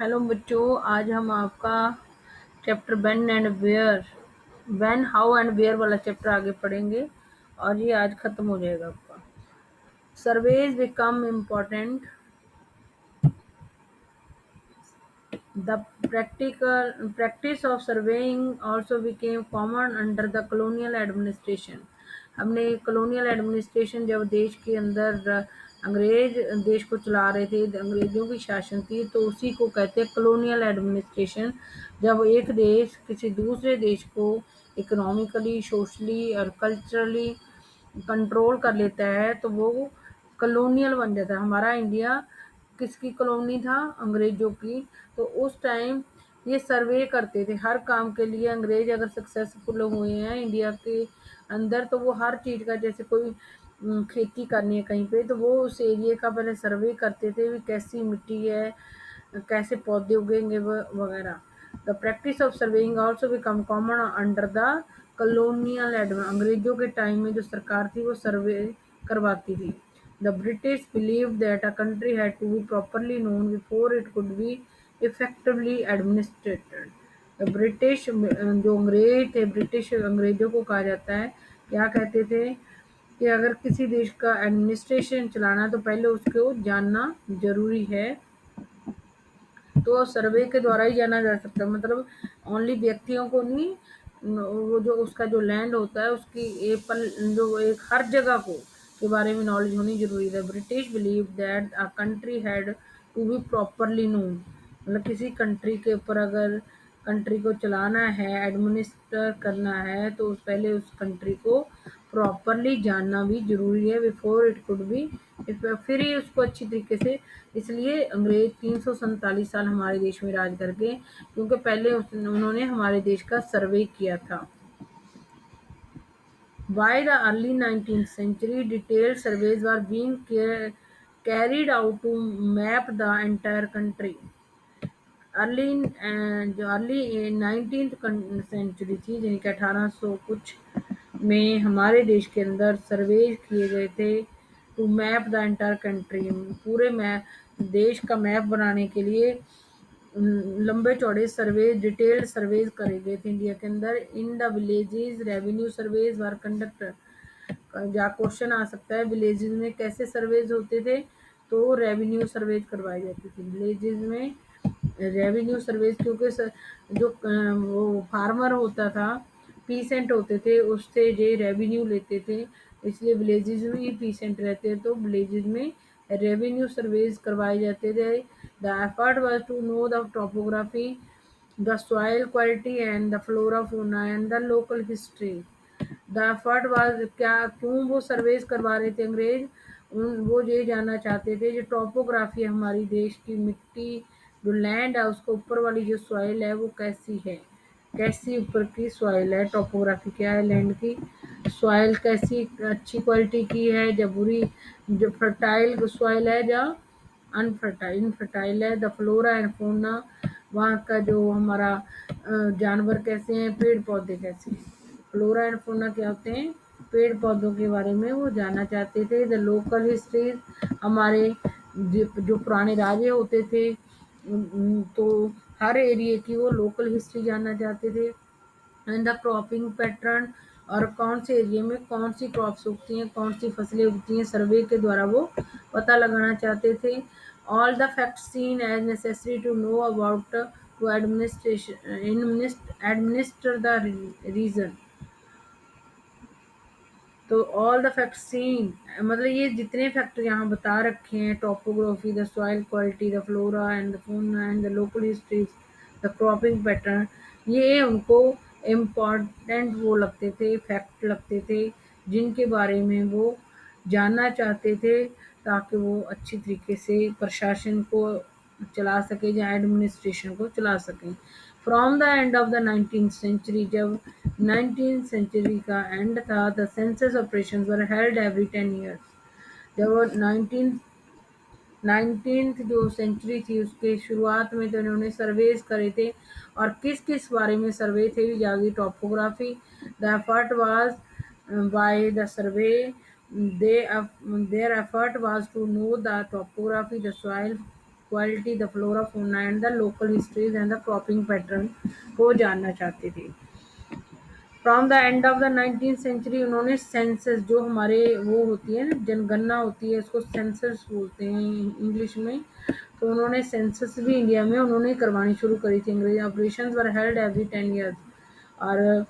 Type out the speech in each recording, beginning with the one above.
Hello बच्चों, आज हम आपका chapter when how and where वाला चैप्टर आगे पढ़ेंगे और ये आज खत्म हो जाएगा आपका। Surveys become important. The practice of surveying also became common under the colonial administration। हमने colonial administration जब देश के अंदर अंग्रेज देश को चला रहे थे, अंग्रेजों की शासन थी, तो उसी को कहते हैं colonial administration। जब एक देश किसी दूसरे देश को इकोनॉमिकली, सोशली और कल्चरली कंट्रोल कर लेता है तो वो कॉलोनियल बन जाता है। हमारा इंडिया किसकी कॉलोनी था? अंग्रेजों की। तो उस टाइम ये सर्वे करते थे हर काम के लिए। अंग्रेज अगर सक्सेसफुल हुए हैं इंडिया के अंदर तो वो हर चीज़ का, जैसे कोई खेती करनी है कहीं पे, तो वो उस एरिया का पहले सर्वे करते थे, भी कैसी मिट्टी है, कैसे पौधे उगेंगे वगैरह। The practice of surveying also become common under the colonial administration. अंग्रेजों के टाइम में जो सरकार थी वो सर्वे करवाती थी। The British believed that a country had to be properly known before it could be effectively administered। British जो अंग्रेज थे, ब्रिटिश अंग्रेजों को कहा जाता है, क्या कहते थे कि अगर किसी देश का एडमिनिस्ट्रेशन चलाना तो पहले उसको जानना जरूरी है। तो सर्वे के द्वारा ही जाना जा सकता है, मतलब ओनली व्यक्तियों को नहीं, वो जो उसका जो लैंड होता है उसकी जो एक हर जगह को के बारे में नॉलेज होनी जरूरी है। British believe that a country had to be properly known. मतलब किसी कंट्री के ऊपर अगर कंट्री को चलाना है, एडमिनिस्टर करना है, तो पहले उस कंट्री को प्रॉपरली जानना भी जरूरी है, बिफोर इट कुड बी, फिर ही उसको अच्छी तरीके से। इसलिए अंग्रेज 347 साल हमारे देश में राज करके, क्योंकि पहले उन्होंने हमारे देश का सर्वे किया था। By the early 19th century, detailed surveys were being carried out to map the entire country। जो अर्ली 19th सेंचुरी थी, यानी कि 1800 कुछ में हमारे देश के अंदर सर्वे किए गए थे to map the entire country. पूरे मैप, देश का मैप बनाने के लिए लंबे चौड़े सर्वे, डिटेल्ड सर्वेज करे गए थे इंडिया के अंदर। In the villages revenue surveys were conducted. या क्वेश्चन आ सकता है विलेजेस में कैसे सर्वेज होते थे, तो रेवेन्यू सर्वेज करवाई जाती थी विलेजेस में। रेवेन्यू सर्वेज क्योंकि जो वो फार्मर होता था, पीसेंट होते थे, उससे ये रेवेन्यू लेते थे, इसलिए विलेजेस में ही पीसेंट रहते हैं, तो विलेजेस में रेवेन्यू सर्वेज करवाए जाते थे। The effort was to know the topography, the soil quality and the flora fauna and the local history. The effort was, क्या क्यों वो सर्वेज करवा रहे थे अंग्रेज? वो ये जानना चाहते थे जो टोपोग्राफी है हमारी देश की, मिट्टी जो लैंड है उसको ऊपर वाली जो सॉइल है वो कैसी है, कैसी ऊपर की सॉइल है। टोपोग्राफी क्या है? लैंड की सॉइल कैसी, अच्छी क्वालिटी की है या बुरी, जो फर्टाइल सॉइल है या अनफर्टाइल इनफर्टाइल है। द फ्लोरा एंड फौना, वहाँ का जो हमारा जानवर कैसे हैं, पेड़ पौधे कैसे हैं। फ्लोरा एंड फौना क्या होते हैं? पेड़ पौधों के बारे में वो जानना चाहते थे। द लोकल हिस्ट्री, हमारे जो पुराने राजे होते थे, तो हर एरिया की वो लोकल हिस्ट्री जानना चाहते थे। एंड द क्रॉपिंग पैटर्न, और कौन से एरिया में कौन सी क्रॉप्स उगती हैं, कौन सी फसलें उगती हैं, सर्वे के द्वारा वो पता लगाना चाहते थे। All the facts seen as necessary to know about to administer the region. तो ऑल द फैक्ट्स सीन, मतलब ये जितने फैक्टर यहाँ बता रखे हैं, topography, the soil quality, the flora and the fauna and the local histories, the cropping pattern, ये उनको इम्पॉर्टेंट वो लगते थे, फैक्ट लगते थे, जिनके बारे में वो जानना चाहते थे, ताकि वो अच्छी तरीके से प्रशासन को चला सके या एडमिनिस्ट्रेशन को चला सकें। From the end of the 19th century, जब 19th सेंचुरी का एंड था, the census operations were held every 10 years. जब 19th जो सेंचुरी थी उसके शुरुआत में तो इन्होंने सर्वेज करे थे, और किस किस बारे में सर्वे थे? जागी topography, the effort was by the survey, their effort was to know the topography, the soil quality, the flora fauna and the local histories and the cropping pattern को जानना चाहते थे। From the end of the 19th century उन्होंने census, जो हमारे वो होती है ना जनगणना होती है, उसको सेंसस बोलते हैं इंग्लिश में, तो उन्होंने सेंसस भी इंडिया में उन्होंने करवानी शुरू करी थी। अंग्रेज ऑपरेशन वर हेल्ड एवरी 10 ईयर्स, और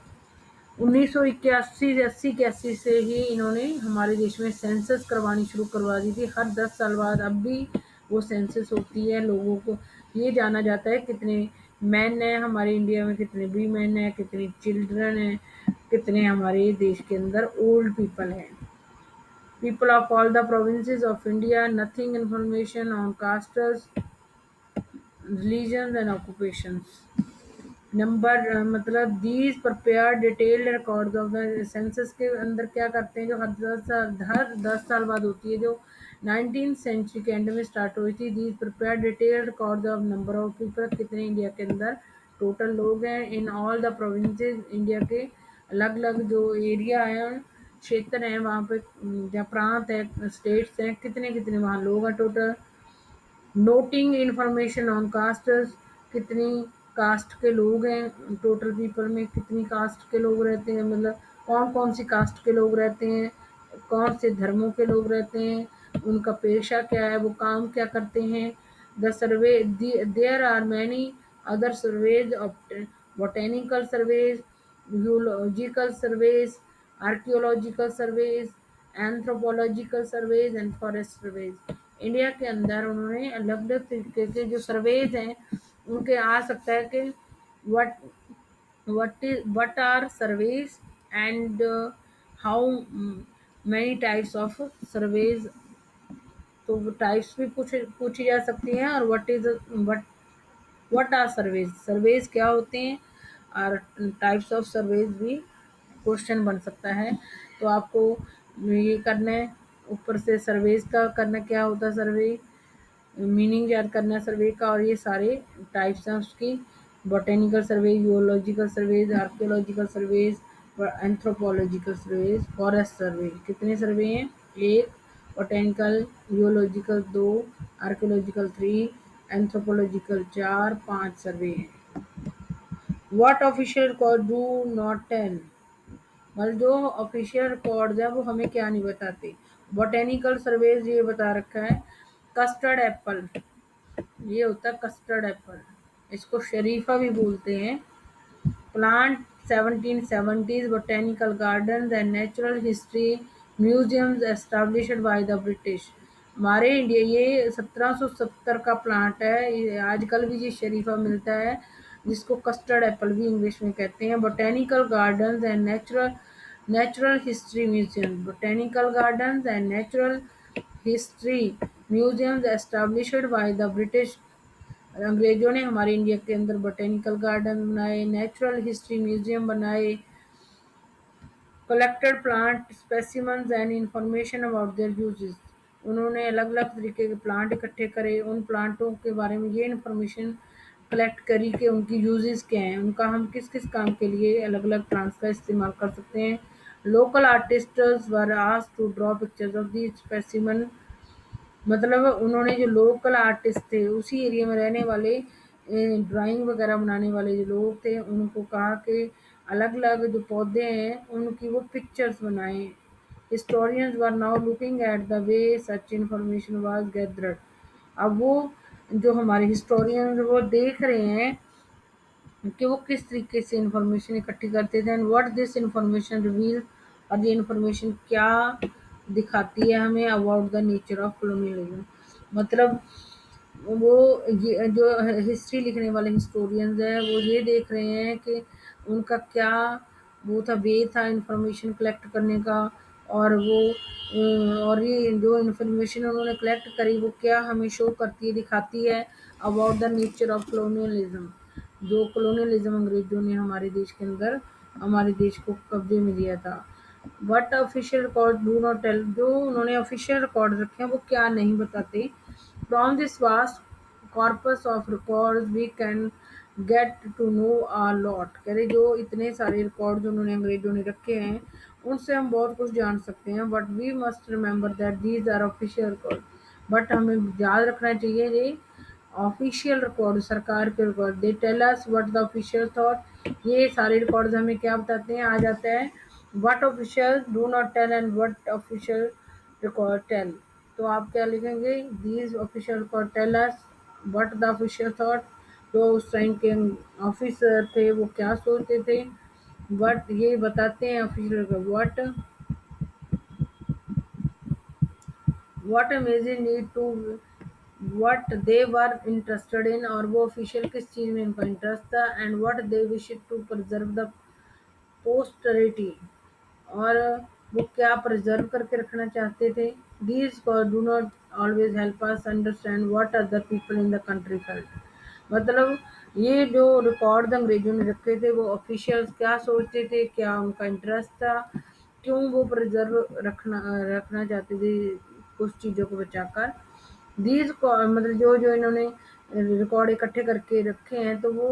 1981 80 81 से ही इन्होंने हमारे देश में सेंसस करवानी शुरू करवा दी थी। हर 10 साल बाद अब भी वो सेंसस होती है। लोगों को ये जाना जाता है कितने मैन हैं हमारे इंडिया में, कितने वीमेन हैं, कितने चिल्ड्रन हैं, कितने हमारे देश के अंदर ओल्ड पीपल हैं। People of all the provinces of India, nothing information on castes, religion and occupations. Number मतलब these prepare detailed record of the census के अंदर क्या करते हैं, जो हर 10 साल बाद होती है, जो 19th सेंचुरी के एंड में स्टार्ट हुई थी। These prepare detailed record of number of people, कितने इंडिया के अंदर टोटल लोग हैं in all the provinces, India के अलग अलग जो एरिया है, क्षेत्र हैं, वहाँ पे जहाँ प्रांत है, स्टेट्स हैं, कितने कितने वहाँ लोग हैं total. Noting information on casters, कितनी कास्ट के लोग हैं टोटल पीपल में, कितनी कास्ट के लोग रहते हैं, मतलब कौन कौन सी कास्ट के लोग रहते हैं, कौन से धर्मों के लोग रहते हैं, उनका पेशा क्या है, वो काम क्या करते हैं। The survey, there are many other surveys of botanical surveys, zoological surveys, archaeological surveys, anthropological surveys and forest surveys. India के अंदर उन्होंने अलग अलग तरीके के जो सर्वेज हैं उनके आ सकता है कि what what are surveys and how many types of surveys, तो टाइप्स भी पूछी जा सकती हैं, और व्हाट आर सर्वेज, सर्वेज क्या होते हैं, और टाइप्स ऑफ सर्वेज भी क्वेश्चन बन सकता है। तो आपको ये करना है, ऊपर से सर्वेज का करना क्या होता है, सर्वे मीनिंग याद करना है सर्वे का, और ये सारे टाइप्स हैं उसकी, botanical survey, urological surveys, archaeological surveys, anthropological surveys, forest survey. कितने सर्वे हैं, एक, botanical urological 2, archaeological 3, anthropological 4, 5 survey हैं। What official record do not tell, मतलब जो ऑफिशियल रिकॉर्ड है वो हमें क्या नहीं बताते। बॉटेनिकल सर्वेज ये बता रखा है, कस्टर्ड एप्पल, ये होता है कस्टर्ड एप्पल, इसको शरीफा भी बोलते हैं। Plant 1770s, botanical garden and natural history museums established by the British. हमारे इंडिया ये 1770 का प्लांट है, ये आजकल भी ये शरीफा मिलता है, जिसको कस्टर्ड एप्पल भी इंग्लिश में कहते हैं। Botanical garden and natural history museum, botanical garden and natural history museums established by the British. अंग्रेजों ने हमारे इंडिया के अंदर बोटेनिकल गार्डन बनाए, नेचुरल हिस्ट्री म्यूजियम बनाए, collected plant specimens and information about their uses. उन्होंने अलग अलग तरीके के प्लांट इकट्ठे करे, उन प्लांटों के बारे में ये इन्फॉर्मेशन कलेक्ट करी कि उनकी यूजेस क्या हैं, उनका हम किस किस काम के लिए अलग अलग प्लांट्स का इस्तेमाल कर सकते हैं। Local artists were asked to draw pictures of the specimen, मतलब उन्होंने जो लोकल आर्टिस्ट थे उसी एरिया में रहने वाले ड्राइंग वगैरह बनाने वाले जो लोग थे, उनको कहा कि अलग अलग जो पौधे हैं उनकी वो पिक्चर्स बनाएं। Historians were now looking at the way such information was gathered. अब वो जो हमारे हिस्टोरियंस वो देख रहे हैं कि वो किस तरीके से इंफॉर्मेशन इकट्ठी करते थे, and what this information reveal, और ये इंफॉर्मेशन क्या दिखाती है हमें about the nature of colonialism. मतलब वो ये जो हिस्ट्री लिखने वाले हिस्टोरियंस हैं वो ये देख रहे हैं कि उनका क्या वो था, वे था इंफॉर्मेशन कलेक्ट करने का, और वो और ये जो इंफॉर्मेशन उन्होंने कलेक्ट करी वो क्या हमें शो करती है, दिखाती है about the nature of colonialism. जो कॉलोनियलिज्म अंग्रेजों ने हमारे देश के अंदर हमारे देश को कब्जे में लिया था। But official record do not tell, जो उन्होंने ऑफिशियल रिकॉर्ड रखे हैं वो क्या नहीं बताते। From this vast corpus of records we can get to know a lot, कह रहे जो इतने सारे रिकॉर्ड उन्होंने अंग्रेजों ने रखे हैं उनसे हम बहुत कुछ जान सकते हैं। But we must remember that these are official record, but हमें याद रखना चाहिए ये ऑफिशियल रिकॉर्ड, सरकार के record, they tell us what the official thought, ये सारे रिकॉर्ड्स हमें क्या बताते हैं, आ जाता है what official do not tell and what official record tell. तो आप क्या लिखेंगे, these official record tell us what the official thought, जो उस टाइम के ऑफिसर थे वो क्या सोचते थे, बट ये बताते हैं official what amazing need to what they were interested in, और वो ऑफिशियल किस चीज़ में इनका इंटरेस्ट था, and what they wish to preserve the posterity, और वो क्या प्रिजर्व करके रखना चाहते थे। These do not always help us understand what other people in the country felt. मतलब ये जो रिकॉर्ड अंग्रेजों ने रखे थे वो ऑफिशियल्स क्या सोचते थे, क्या उनका इंटरेस्ट था, क्यों वो प्रिजर्व रखना चाहते थे कुछ चीज़ों को बचाकर। दीज मतलब जो जो इन्होंने रिकॉर्ड इकट्ठे करके रखे हैं तो वो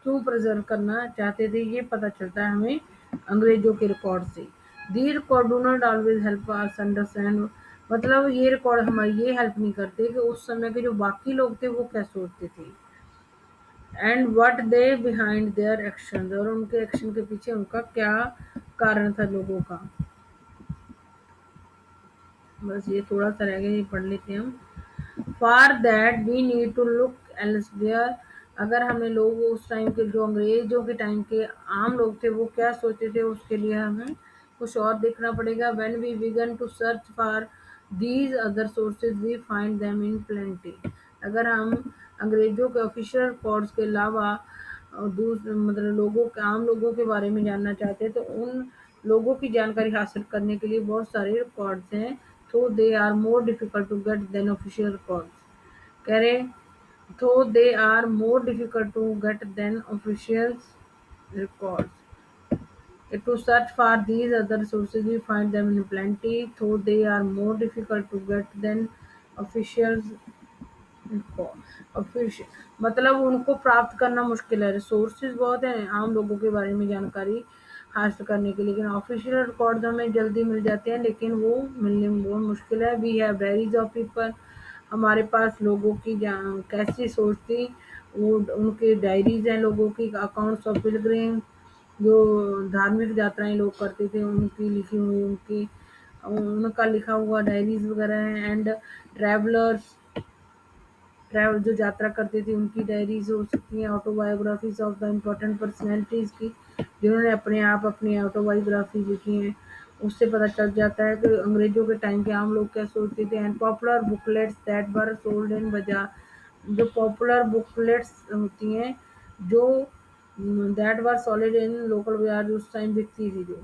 क्यों प्रिजर्व करना चाहते थे, ये पता चलता है हमें अंग्रेजों के रिकॉर्ड से। The record do not always help us understand, मतलब ये रिकॉर्ड हमारी ये हेल्प नहीं करते कि उस समय के जो बाकी लोग थे वो क्या सोचते थे, and what they behind their action, और उनके एक्शन के पीछे उनका क्या कारण था लोगों का। बस ये थोड़ा सा रह गया, ये पढ़ लेते हैं हम। For that we need to look elsewhere, अगर हमें लोग उस टाइम के जो अंग्रेजों के टाइम के आम लोग थे वो क्या सोचते थे उसके लिए हमें कुछ और देखना पड़ेगा। When we begin to search for these other sources we find them in plenty, अगर हम अंग्रेजों के ऑफिशियल रिकॉर्ड्स के अलावा दूसरे मतलब लोगों के आम लोगों के बारे में जानना चाहते हैं तो उन लोगों की जानकारी हासिल करने के लिए बहुत सारे रिकॉर्ड्स हैं, तो they are more difficult to get than official records. कह रहे though they are more difficult to get than official records. To search for these other sources, we find them in plenty, though they are more difficult to get than official official, मतलब उनको प्राप्त करना मुश्किल है। Resources बहुत हैं आम लोगों के बारे में जानकारी हासिल करने के लिए, लेकिन ऑफिशियल रिकॉर्ड हमें जल्दी मिल जाते हैं लेकिन वो मिलने में बहुत मुश्किल है। We have diaries of people, हमारे पास लोगों की कैसी सोच थी, वो उनके डायरीज हैं लोगों की, अकाउंट्स ऑफ पिलग्रिम, जो धार्मिक यात्राएं लोग करते थे उनकी लिखी हुई, उनकी उनका लिखा हुआ डायरीज वगैरह हैं, एंड ट्रैवलर्स ट्रैवल जो यात्रा करते थे उनकी डायरीज हो सकती हैं, autobiographies of the important personalities की जिन्होंने अपने आप अपनी ऑटोबायोग्राफी लिखी हैं, उससे पता चल जाता है कि अंग्रेजों के टाइम के आम लोग क्या सोचते थे। And popular booklets that were sold in बाजार, जो पॉपुलर बुकलेट्स होती हैं जो that were sold in local बाजार, जो उस टाइम बिकती थी जो।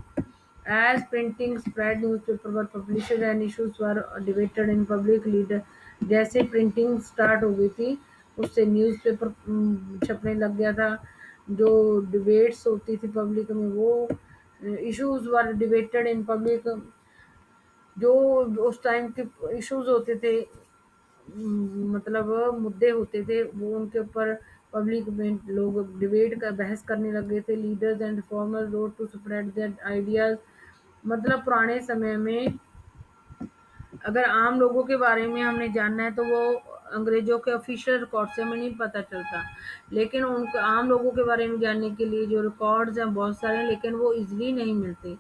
As printing spread, newspaper were published and issues were debated in public leader, जैसे प्रिंटिंग स्टार्ट हो गई थी उससे न्यूज़पेपर छपने लग गया था, जो डिबेट्स होती थी पब्लिक में वो issues were debated in public, जो उस टाइम के इश्यूज होते थे मतलब मुद्दे होते थे वो उनके ऊपर पब्लिक में लोग डिबेट का बहस करने लग गए थे। Leaders and reformers wrote to spread their ideas, मतलब पुराने समय में अगर आम लोगों के बारे में हमने जानना है तो वो अंग्रेजों के ऑफिशियल रिकॉर्ड से हमें नहीं पता चलता, लेकिन उनको आम लोगों के बारे में जानने के लिए जो रिकॉर्ड्स हैं बहुत सारे हैं लेकिन वो इजीली नहीं मिलते,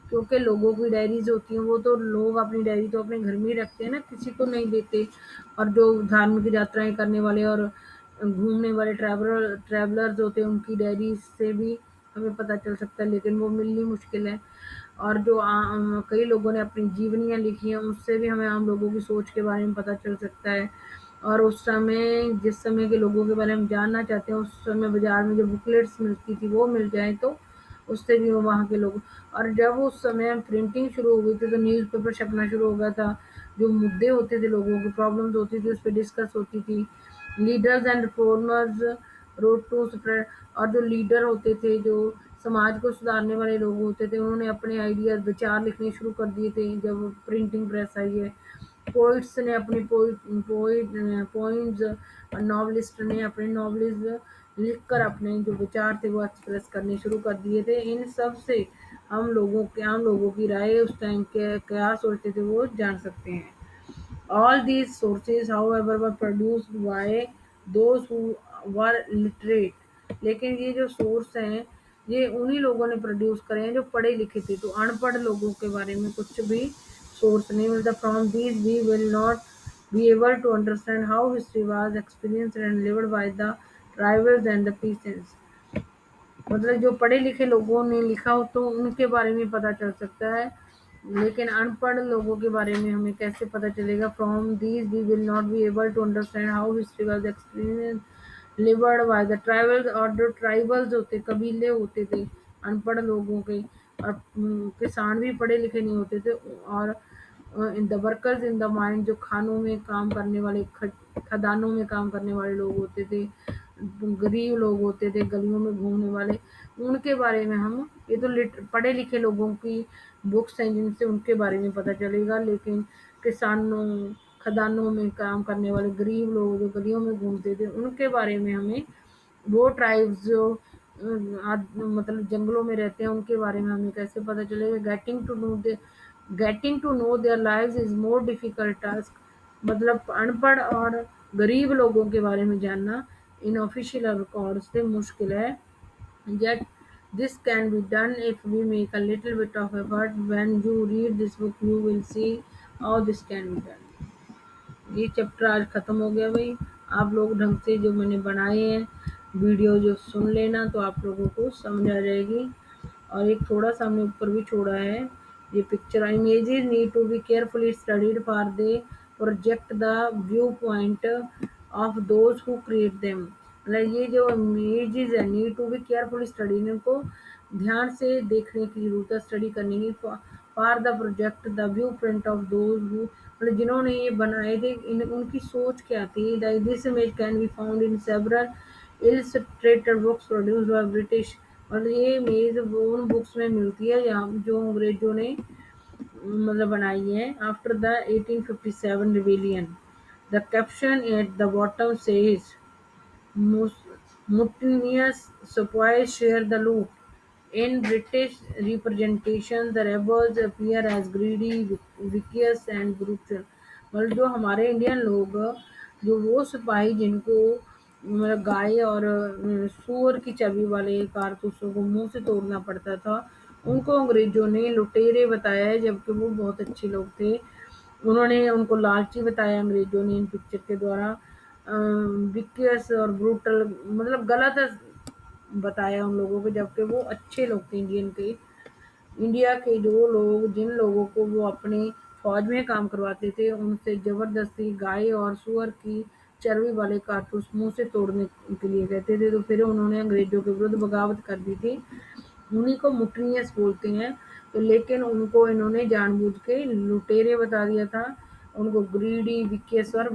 क्योंकि लोगों की डायरीज होती हैं वो तो लोग अपनी डायरी तो अपने घर में ही रखते हैं ना, किसी को नहीं देते। और जो धार्मिक यात्राएं करने वाले और घूमने वाले ट्रैवलर्स होते हैं उनकी डायरी से भी हमें पता चल सकता है, लेकिन वो मिलनी मुश्किल है। और जो कई लोगों ने अपनी जीवनियाँ लिखी हैं उससे भी हमें आम लोगों की सोच के बारे में पता चल सकता है। और उस समय जिस समय के लोगों के बारे में जानना चाहते हैं उस समय बाजार में जो बुकलेट्स मिलती थी वो मिल जाए तो उससे भी वहाँ के लोग। और जब उस समय प्रिंटिंग शुरू हो गई थी तो न्यूज़पेपर छपना शुरू हो गया था, जो मुद्दे होते थे लोगों की प्रॉब्लम्स होती थी उस पर डिस्कस होती थी। Leaders and reformers wrote to spread, और जो लीडर होते थे जो समाज को सुधारने वाले लोग होते थे उन्होंने अपने आइडियाज विचार लिखने शुरू कर दिए थे जब प्रिंटिंग प्रेस आई है। पोइट्स ने अपनी पोइम्स, नॉवलिस्ट ने अपने नॉवल्स लिखकर अपने जो विचार थे वो एक्सप्रेस करने शुरू कर दिए थे। इन सब से हम लोगों के आम लोगों की राय उस टाइम के क्या सोचते थे वो जान सकते हैं। All these sources, however, were produced by those who were literate। लेकिन ये जो सोर्स हैं ये उन्हीं लोगों ने प्रोड्यूस करे हैं जो पढ़े लिखे थे, तो अनपढ़ लोगों के बारे में कुछ भी सोर्स नहीं मिलता। From these we will not be able to understand how history was experienced and lived by the tribals and the peasants। मतलब जो पढ़े लिखे लोगों ने लिखा हो तो उनके बारे में पता चल सकता है, लेकिन अनपढ़ लोगों के बारे में हमें कैसे पता चलेगा। From these we will not be able to understand how history was experience lived by the tribals. और जो ट्राइबल्स होते कबीले होते थे अनपढ़ लोगों के, और किसान भी पढ़े लिखे नहीं होते थे, और in the workers in the mine जो खानों में काम करने वाले खदानों में काम करने वाले लोग होते थे, गरीब लोग होते थे गलियों में घूमने वाले, उनके बारे में हम ये तो पढ़े लिखे लोगों की बुक्स हैं जिनसे उनके बारे में पता चलेगा। लेकिन किसानों खदानों में काम करने वाले गरीब लोग जो गलियों में घूमते थे उनके बारे में हमें, वो ट्राइब्स जो मतलब जंगलों में रहते हैं उनके बारे में हमें कैसे पता चलेगा। Getting to know their lives is more difficult task. मतलब अनपढ़ और गरीब लोगों के बारे में जानना इन ऑफिशियल रिकॉर्ड से मुश्किल है। Yet this can be done if we make a little bit of effort। When you read this book you will see how this can be done। ये चैप्टर आज ख़त्म हो गया भाई। आप लोग ढंग से जो मैंने बनाए हैं वीडियो जो सुन लेना तो आप लोगों को समझ आ जाएगी। और एक थोड़ा सा हमने ऊपर भी छोड़ा है, ये picture images need to be carefully studied for they project the view point of those who create them. मतलब ये जो इमेजेस है need to be carefully study, इनको ध्यान से देखने की जरूरत है, स्टडी करने की। For the project the view print of those who, मतलब जिन्होंने ये बनाए थे उनकी सोच क्या थी। This image can be found in several illustrated books produced by British. और ये इमेज वो उन बुक्स में मिलती है यहाँ जो अंग्रेजों ने मतलब बनाई है। After the 1857 rebellion the caption at the bottom says mutinous sepoys share the loot। In British representation, the rebels appear as greedy, vicious and brutal। मतलब जो हमारे इंडियन लोग, जो वो सिपाही जिनको मतलब गाय और सूअर की चर्बी वाले कारतूसों को मुंह से तोड़ना पड़ता था, उनको अंग्रेजों ने लुटेरे बताया है, जबकि वो बहुत अच्छे लोग थे। उन्होंने उनको लालची बताया अंग्रेजों ने इन पिक्चर के द्वारा। विकियस और ब्रूटल मतलब गलत बताया उन लोगों को, जबकि वो अच्छे लोग थे इंडिया के जो लोग जिन लोगों को वो अपने फौज में काम करवाते थे उनसे जबरदस्ती गाय और सुअर की चर्बी वाले कारतूस मुंह से तोड़ने के लिए कहते थे, तो फिर उन्होंने अंग्रेजों के विरुद्ध बगावत कर दी थी। उन्हीं को मुट्रियस बोलते हैं। तो लेकिन उनको इन्होंने जानबूझ के लुटेरे बता दिया था, उनको ग्रीडी विकियस और